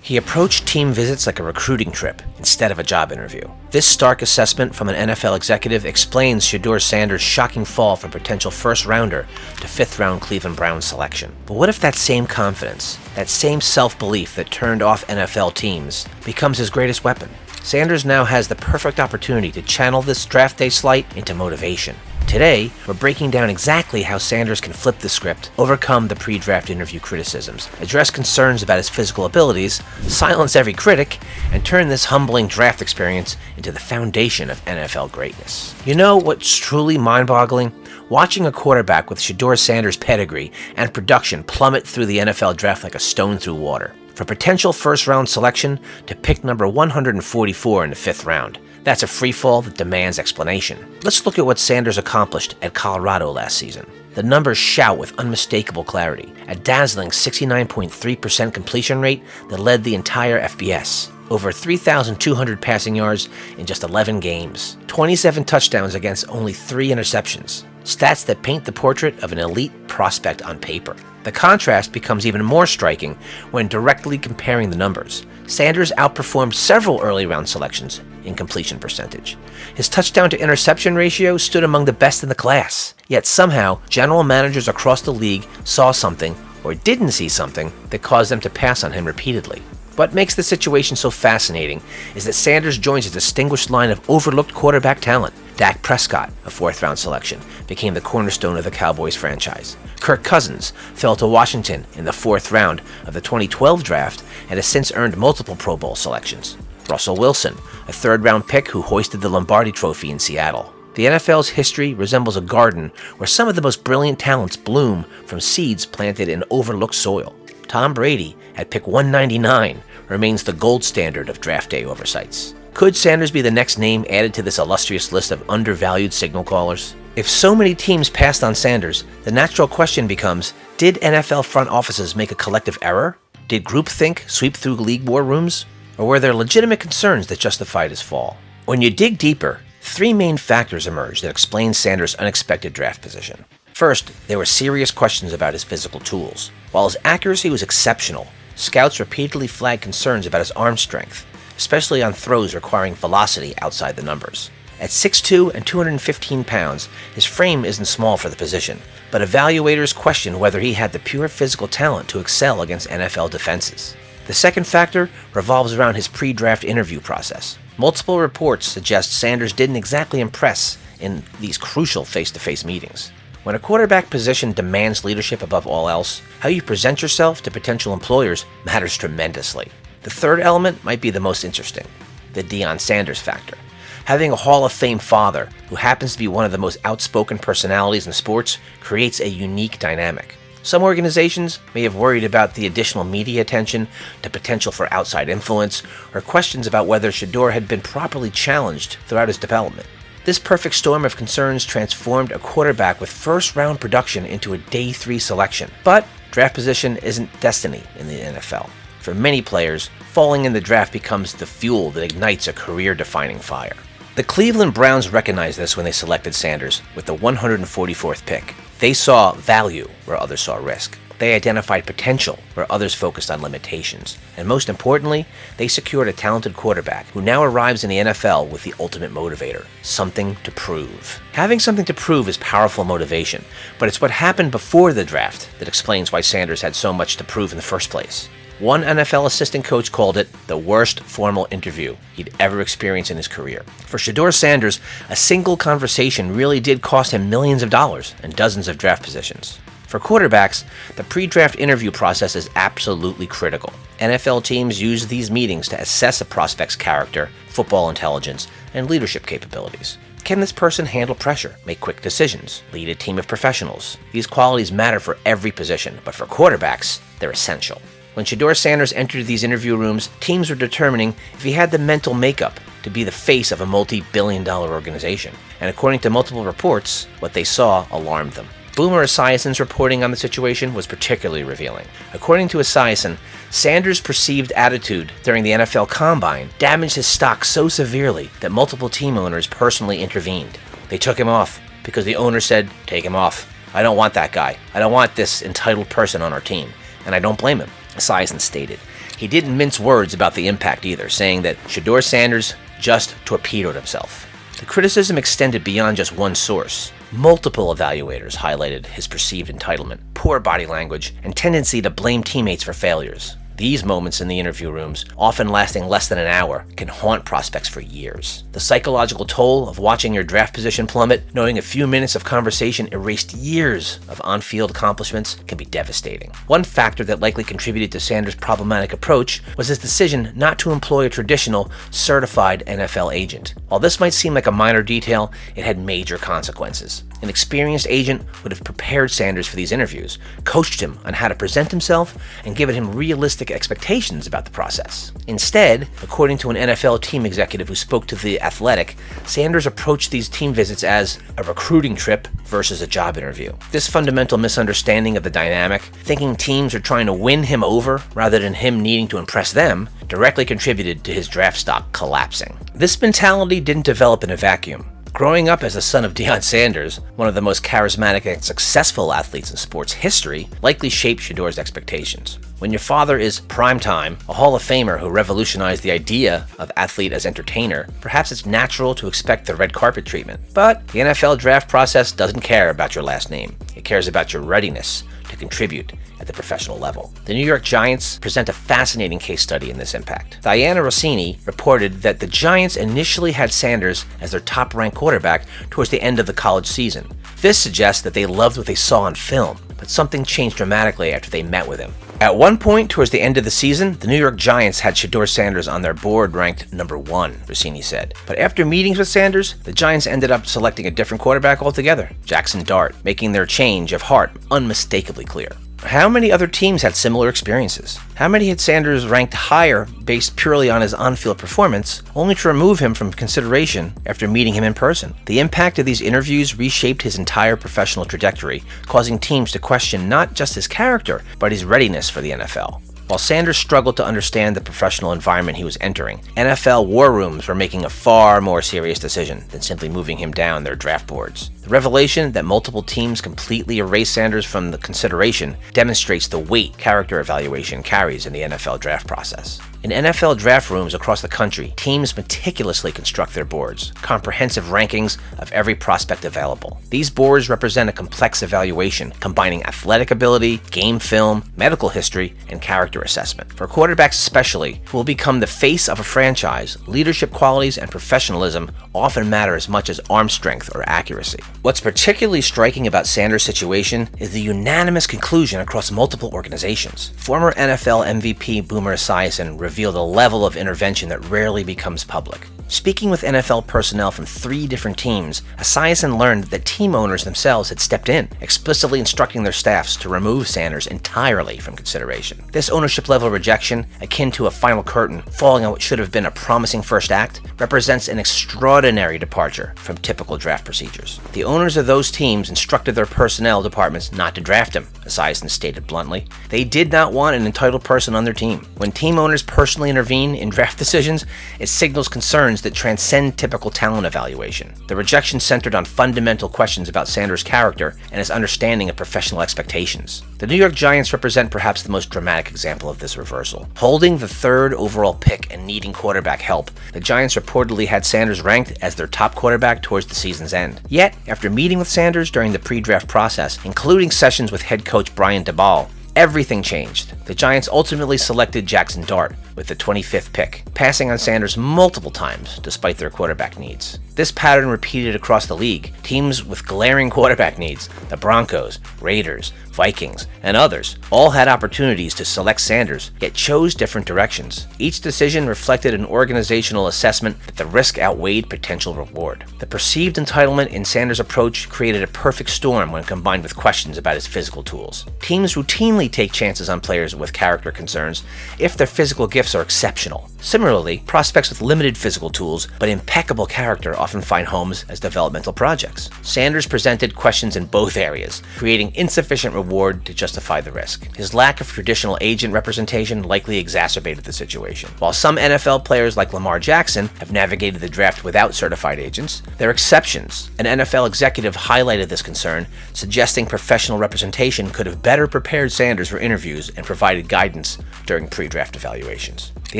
He approached team visits like a recruiting trip instead of a job interview. This stark assessment from an NFL executive explains Shedeur Sanders' shocking fall from potential first-rounder to fifth-round Cleveland Browns selection. But what if that same confidence, that same self-belief that turned off NFL teams, becomes his greatest weapon? Sanders now has the perfect opportunity to channel this draft day slight into motivation. Today, we're breaking down exactly how Sanders can flip the script, overcome the pre-draft interview criticisms, address concerns about his physical abilities, silence every critic, and turn this humbling draft experience into the foundation of NFL greatness. You know what's truly mind-boggling? Watching a quarterback with Shedeur Sanders' pedigree and production plummet through the NFL draft like a stone through water. From potential first-round selection to pick number 144 in the fifth round. That's a freefall that demands explanation. Let's look at what Sanders accomplished at Colorado last season. The numbers shout with unmistakable clarity. A dazzling 69.3% completion rate that led the entire FBS. Over 3,200 passing yards in just 11 games. 27 touchdowns against only 3 interceptions. Stats that paint the portrait of an elite prospect on paper. The contrast becomes even more striking when directly comparing the numbers. Sanders outperformed several early round selections in completion percentage. His touchdown to interception ratio stood among the best in the class. Yet somehow, general managers across the league saw something, or didn't see something, that caused them to pass on him repeatedly. What makes the situation so fascinating is that Sanders joins a distinguished line of overlooked quarterback talent. Dak Prescott, a fourth-round selection, became the cornerstone of the Cowboys franchise. Kirk Cousins fell to Washington in the fourth round of the 2012 draft and has since earned multiple Pro Bowl selections. Russell Wilson, a third-round pick who hoisted the Lombardi Trophy in Seattle. The NFL's history resembles a garden where some of the most brilliant talents bloom from seeds planted in overlooked soil. Tom Brady, at pick 199, remains the gold standard of draft day oversights. Could Sanders be the next name added to this illustrious list of undervalued signal callers? If so many teams passed on Sanders, the natural question becomes, did NFL front offices make a collective error? Did groupthink sweep through league war rooms? Or were there legitimate concerns that justified his fall? When you dig deeper, 3 main factors emerge that explain Sanders' unexpected draft position. First, there were serious questions about his physical tools. While his accuracy was exceptional, scouts repeatedly flagged concerns about his arm strength, especially on throws requiring velocity outside the numbers. At 6'2" and 215 pounds, his frame isn't small for the position, but evaluators question whether he had the pure physical talent to excel against NFL defenses. The second factor revolves around his pre-draft interview process. Multiple reports suggest Sanders didn't exactly impress in these crucial face-to-face meetings. When a quarterback position demands leadership above all else, how you present yourself to potential employers matters tremendously. The third element might be the most interesting, the Deion Sanders factor. Having a Hall of Fame father who happens to be one of the most outspoken personalities in sports creates a unique dynamic. Some organizations may have worried about the additional media attention, the potential for outside influence, or questions about whether Shedeur had been properly challenged throughout his development. This perfect storm of concerns transformed a quarterback with first-round production into a day 3 selection. But draft position isn't destiny in the NFL. For many players, falling in the draft becomes the fuel that ignites a career-defining fire. The Cleveland Browns recognized this when they selected Sanders with the 144th pick. They saw value where others saw risk. They identified potential where others focused on limitations. And most importantly, they secured a talented quarterback who now arrives in the NFL with the ultimate motivator, something to prove. Having something to prove is powerful motivation, but it's what happened before the draft that explains why Sanders had so much to prove in the first place. One NFL assistant coach called it the worst formal interview he'd ever experienced in his career. For Shedeur Sanders, a single conversation really did cost him millions of dollars and dozens of draft positions. For quarterbacks, the pre-draft interview process is absolutely critical. NFL teams use these meetings to assess a prospect's character, football intelligence, and leadership capabilities. Can this person handle pressure, make quick decisions, lead a team of professionals? These qualities matter for every position, but for quarterbacks, they're essential. When Shedeur Sanders entered these interview rooms, teams were determining if he had the mental makeup to be the face of a multi-billion-dollar organization. And according to multiple reports, what they saw alarmed them. Boomer Esiason's reporting on the situation was particularly revealing. According to Esiason, Sanders' perceived attitude during the NFL Combine damaged his stock so severely that multiple team owners personally intervened. They took him off because the owner said, "Take him off. I don't want that guy. I don't want this entitled person on our team." And I don't blame him. Esiason stated, He didn't mince words about the impact either, saying that Shedeur Sanders just torpedoed himself. The criticism extended beyond just one source. Multiple evaluators highlighted his perceived entitlement, poor body language, and tendency to blame teammates for failures. These moments in the interview rooms, often lasting less than an hour, can haunt prospects for years. The psychological toll of watching your draft position plummet, knowing a few minutes of conversation erased years of on-field accomplishments, can be devastating. One factor that likely contributed to Sanders' problematic approach was his decision not to employ a traditional, certified NFL agent. While this might seem like a minor detail, it had major consequences. An experienced agent would have prepared Sanders for these interviews, coached him on how to present himself, and given him realistic expectations about the process. Instead, according to an NFL team executive who spoke to The Athletic, Sanders approached these team visits as a recruiting trip versus a job interview. This fundamental misunderstanding of the dynamic, thinking teams are trying to win him over rather than him needing to impress them, directly contributed to his draft stock collapsing. This mentality didn't develop in a vacuum. Growing up as the son of Deion Sanders, one of the most charismatic and successful athletes in sports history, likely shaped Shedeur's expectations. When your father is prime time, a Hall of Famer who revolutionized the idea of athlete as entertainer, perhaps it's natural to expect the red carpet treatment. But the NFL draft process doesn't care about your last name. It cares about your readiness to contribute at the professional level. The New York Giants present a fascinating case study in this impact. Diana Rossini reported that the Giants initially had Sanders as their top-ranked quarterback towards the end of the college season. This suggests that they loved what they saw on film, but something changed dramatically after they met with him. At one point towards the end of the season, the New York Giants had Shedeur Sanders on their board ranked number 1, Rossini said. But after meetings with Sanders, the Giants ended up selecting a different quarterback altogether, Jackson Dart, making their change of heart unmistakably clear. How many other teams had similar experiences? How many had Sanders ranked higher based purely on his on-field performance, only to remove him from consideration after meeting him in person? The impact of these interviews reshaped his entire professional trajectory, causing teams to question not just his character, but his readiness for the NFL. While Sanders struggled to understand the professional environment he was entering, NFL war rooms were making a far more serious decision than simply moving him down their draft boards. The revelation that multiple teams completely erased Sanders from the consideration demonstrates the weight character evaluation carries in the NFL draft process. In NFL draft rooms across the country, teams meticulously construct their boards, comprehensive rankings of every prospect available. These boards represent a complex evaluation combining athletic ability, game film, medical history, and character assessment. For quarterbacks especially, who will become the face of a franchise, leadership qualities and professionalism often matter as much as arm strength or accuracy. What's particularly striking about Sanders' situation is the unanimous conclusion across multiple organizations. Former NFL MVP Boomer Esiason revealed a level of intervention that rarely becomes public. Speaking with NFL personnel from 3 different teams, Esiason learned that team owners themselves had stepped in, explicitly instructing their staffs to remove Sanders entirely from consideration. This ownership-level rejection, akin to a final curtain falling on what should have been a promising first act, represents an extraordinary departure from typical draft procedures. The owners of those teams instructed their personnel departments not to draft him, Esiason stated bluntly. They did not want an entitled person on their team. When team owners personally intervene in draft decisions, it signals concerns that transcend typical talent evaluation. The rejection centered on fundamental questions about Sanders' character and his understanding of professional expectations. The New York Giants represent perhaps the most dramatic example of this reversal. Holding the 3rd overall pick and needing quarterback help, the Giants reportedly had Sanders ranked as their top quarterback towards the season's end. Yet, after meeting with Sanders during the pre-draft process, including sessions with head coach Brian Daboll, everything changed. The Giants ultimately selected Jackson Dart with the 25th pick, passing on Sanders multiple times despite their quarterback needs. This pattern repeated across the league. Teams with glaring quarterback needs, the Broncos, Raiders, Vikings, and others, all had opportunities to select Sanders, yet chose different directions. Each decision reflected an organizational assessment that the risk outweighed potential reward. The perceived entitlement in Sanders' approach created a perfect storm when combined with questions about his physical tools. Teams routinely take chances on players with character concerns if their physical gifts gifts are exceptional. Similarly, prospects with limited physical tools but impeccable character often find homes as developmental projects. Sanders presented questions in both areas, creating insufficient reward to justify the risk. His lack of traditional agent representation likely exacerbated the situation. While some NFL players like Lamar Jackson have navigated the draft without certified agents, there are exceptions. An NFL executive highlighted this concern, suggesting professional representation could have better prepared Sanders for interviews and provided guidance during pre-draft evaluations. The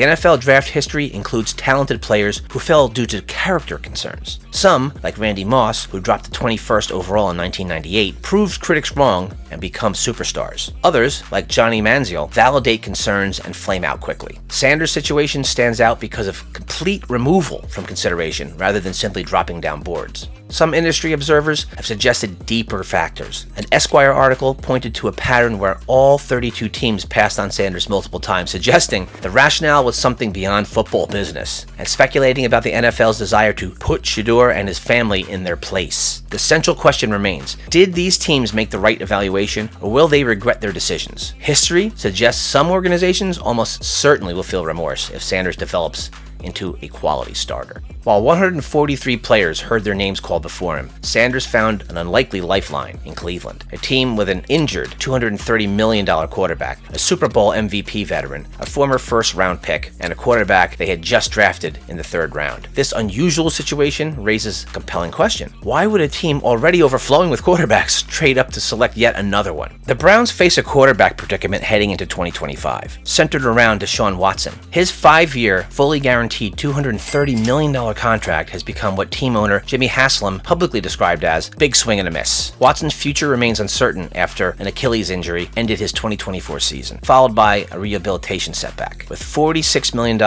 NFL draft history includes talented players who fell due to character concerns. Some, like Randy Moss, who dropped the 21st overall in 1998, proved critics wrong and become superstars. Others, like Johnny Manziel, validate concerns and flame out quickly. Sanders' situation stands out because of complete removal from consideration rather than simply dropping down boards. Some industry observers have suggested deeper factors. An Esquire article pointed to a pattern where all 32 teams passed on Sanders multiple times, suggesting the rationale was something beyond football business, and speculating about the NFL's desire to put Shedeur and his family in their place. The central question remains, did these teams make the right evaluation, or will they regret their decisions? History suggests some organizations almost certainly will feel remorse if Sanders develops into a quality starter. While 143 players heard their names called before him, Sanders found an unlikely lifeline in Cleveland, a team with an injured $230 million quarterback, a Super Bowl MVP veteran, a former first-round pick, and a quarterback they had just drafted in the 3rd round. This unusual situation raises a compelling question. Why would a team already overflowing with quarterbacks trade up to select yet another one? The Browns face a quarterback predicament heading into 2025, centered around Deshaun Watson. His 5-year, fully guaranteed $230 million contract has become what team owner Jimmy Haslam publicly described as big swing and a miss. Watson's future remains uncertain after an Achilles injury ended his 2024 season, followed by a rehabilitation setback. With $46 million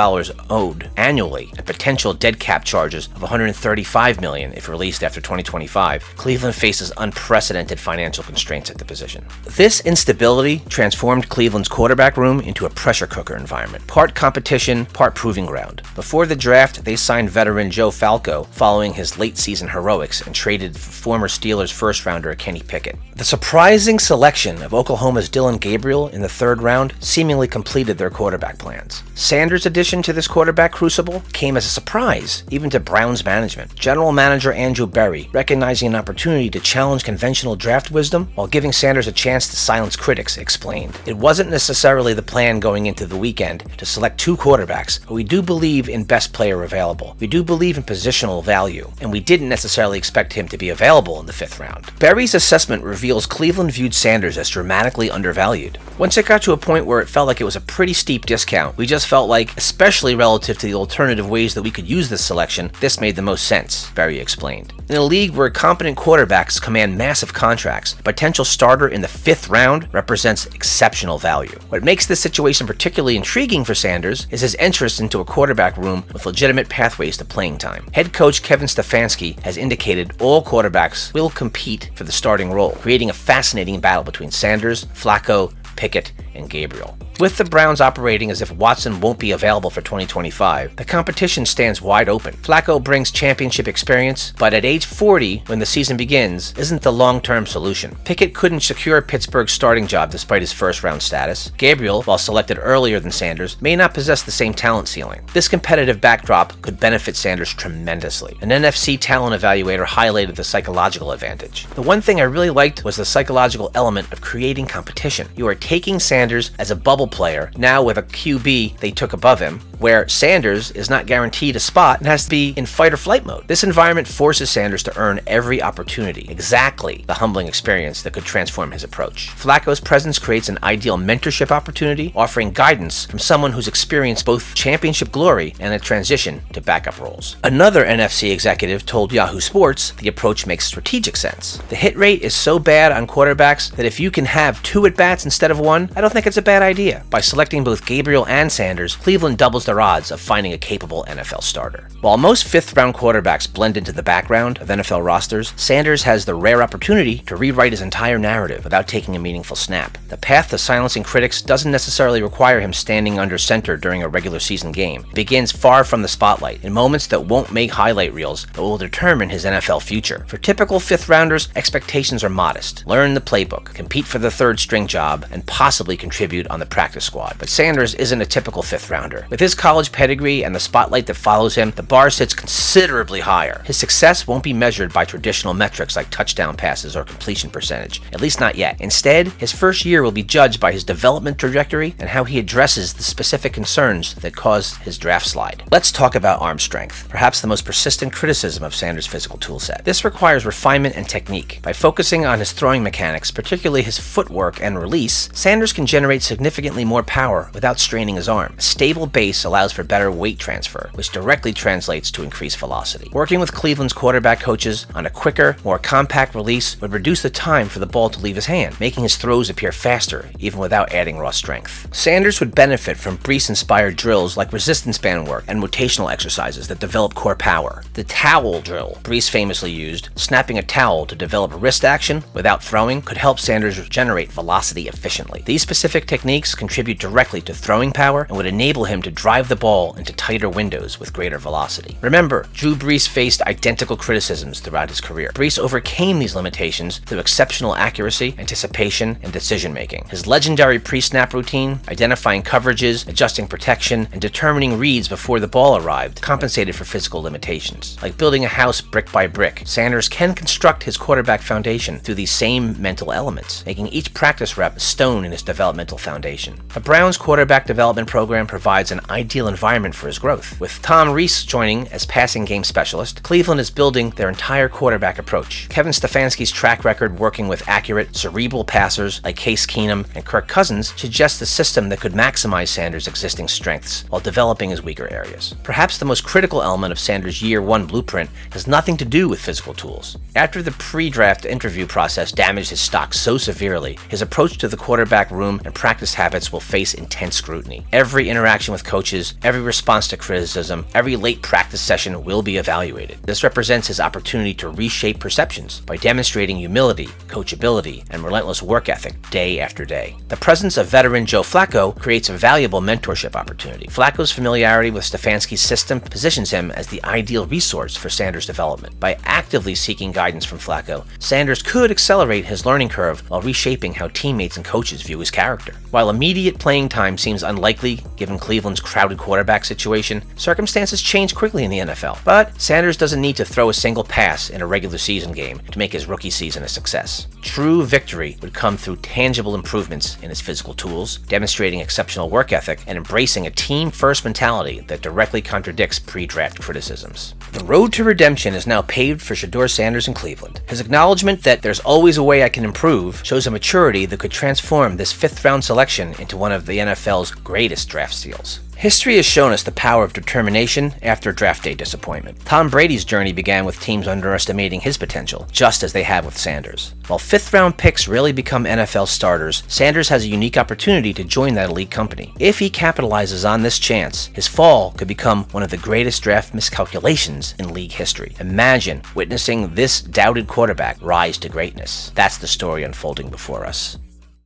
owed annually and potential dead cap charges of $135 million if released after 2025, Cleveland faces unprecedented financial constraints at the position. This instability transformed Cleveland's quarterback room into a pressure cooker environment, part competition, part proving ground. Before the draft, they signed veteran Joe Falco following his late-season heroics and traded for former Steelers first-rounder Kenny Pickett. The surprising selection of Oklahoma's Dillon Gabriel in the 3rd round seemingly completed their quarterback plans. Sanders' addition to this quarterback crucible came as a surprise, even to Browns management. General manager Andrew Berry, recognizing an opportunity to challenge conventional draft wisdom while giving Sanders a chance to silence critics, explained, "It wasn't necessarily the plan going into the weekend to select 2 quarterbacks, but we do believe in best player available. We do believe in positional value, and we didn't necessarily expect him to be available in the 5th round." Berry's assessment reveals Cleveland viewed Sanders as dramatically undervalued. Once it got to a point where it felt like it was a pretty steep discount, we just felt like, especially relative to the alternative ways that we could use this selection, this made the most sense, Berry explained. In a league where competent quarterbacks command massive contracts, a potential starter in the 5th round represents exceptional value. What makes this situation particularly intriguing for Sanders is his interest into a quarterback room with legitimate pathways to playing time. Head coach Kevin Stefanski has indicated all quarterbacks will compete for the starting role, creating a fascinating battle between Sanders, Flacco, Pickett, and Gabriel. With the Browns operating as if Watson won't be available for 2025, the competition stands wide open. Flacco brings championship experience, but at age 40, when the season begins, isn't the long-term solution. Pickett couldn't secure Pittsburgh's starting job despite his first-round status. Gabriel, while selected earlier than Sanders, may not possess the same talent ceiling. This competitive backdrop could benefit Sanders tremendously. An NFC talent evaluator highlighted the psychological advantage. The one thing I really liked was the psychological element of creating competition. You are taking Sanders as a bubble player, now with a QB they took above him, where Sanders is not guaranteed a spot and has to be in fight or flight mode. This environment forces Sanders to earn every opportunity, exactly the humbling experience that could transform his approach. Flacco's presence creates an ideal mentorship opportunity, offering guidance from someone who's experienced both championship glory and a transition to backup roles. Another NFC executive told Yahoo Sports the approach makes strategic sense. The hit rate is so bad on quarterbacks that if you can have 2 at-bats instead of 1, I don't think it's a bad idea. By selecting both Gabriel and Sanders, Cleveland doubles their odds of finding a capable NFL starter. While most fifth-round quarterbacks blend into the background of NFL rosters, Sanders has the rare opportunity to rewrite his entire narrative without taking a meaningful snap. The path to silencing critics doesn't necessarily require him standing under center during a regular season game. It begins far from the spotlight, in moments that won't make highlight reels that will determine his NFL future. For typical fifth-rounders, expectations are modest. Learn the playbook, compete for the third-string job, and possibly contribute on the practice squad. But Sanders isn't a typical fifth-rounder. With his college pedigree and the spotlight that follows him, the bar sits considerably higher. His success won't be measured by traditional metrics like touchdown passes or completion percentage, at least not yet. Instead, his first year will be judged by his development trajectory and how he addresses the specific concerns that caused his draft slide. Let's talk about arm strength, perhaps the most persistent criticism of Sanders' physical toolset. This requires refinement and technique. By focusing on his throwing mechanics, particularly his footwork and release, Sanders can generate significantly more power without straining his arm. A stable base allows for better weight transfer, which directly translates to increased velocity. Working with Cleveland's quarterback coaches on a quicker, more compact release would reduce the time for the ball to leave his hand, making his throws appear faster, even without adding raw strength. Sanders would benefit from Brees-inspired drills like resistance band work and rotational exercises that develop core power. The towel drill Brees famously used, snapping a towel to develop wrist action without throwing, could help Sanders generate velocity efficiently. These specific techniques contribute directly to throwing power and would enable him to drive the ball into tighter windows with greater velocity. Remember, Drew Brees faced identical criticisms throughout his career. Brees overcame these limitations through exceptional accuracy, anticipation, and decision-making. His legendary pre-snap routine, identifying coverages, adjusting protection, and determining reads before the ball arrived, compensated for physical limitations. Like building a house brick by brick, Sanders can construct his quarterback foundation through these same mental elements, making each practice rep a stone in his developmental foundation. The Browns quarterback development program provides an ideal environment for his growth. With Tom Rees joining as passing game specialist, Cleveland is building their entire quarterback approach. Kevin Stefanski's track record working with accurate, cerebral passers like Case Keenum and Kirk Cousins suggests a system that could maximize Sanders' existing strengths while developing his weaker areas. Perhaps the most critical element of Sanders' Year 1 blueprint has nothing to do with physical tools. After the pre-draft interview process damaged his stock so severely, his approach to the quarterback room and practice habits will face intense scrutiny. Every interaction with coaches, every response to criticism, every late practice session will be evaluated. This represents his opportunity to reshape perceptions by demonstrating humility, coachability, and relentless work ethic day after day. The presence of veteran Joe Flacco creates a valuable mentorship opportunity. Flacco's familiarity with Stefanski's system positions him as the ideal resource for Sanders' development. By actively seeking guidance from Flacco, Sanders could accelerate his learning curve while reshaping how teammates and coaches view his character. While immediate playing time seems unlikely given Cleveland's crowded quarterback situation, circumstances change quickly in the NFL. But Sanders doesn't need to throw a single pass in a regular season game to make his rookie season a success. True victory would come through tangible improvements in his physical tools, demonstrating exceptional work ethic, and embracing a team-first mentality that directly contradicts pre-draft criticisms. The road to redemption is now paved for Shedeur Sanders in Cleveland. His acknowledgement that there's always a way I can improve shows a maturity that could transform this fifth-round selection into one of the NFL's greatest draft steals. History has shown us the power of determination after draft day disappointment. Tom Brady's journey began with teams underestimating his potential, just as they have with Sanders. While fifth-round picks rarely become NFL starters, Sanders has a unique opportunity to join that elite company. If he capitalizes on this chance, his fall could become one of the greatest draft miscalculations in league history. Imagine witnessing this doubted quarterback rise to greatness. That's the story unfolding before us.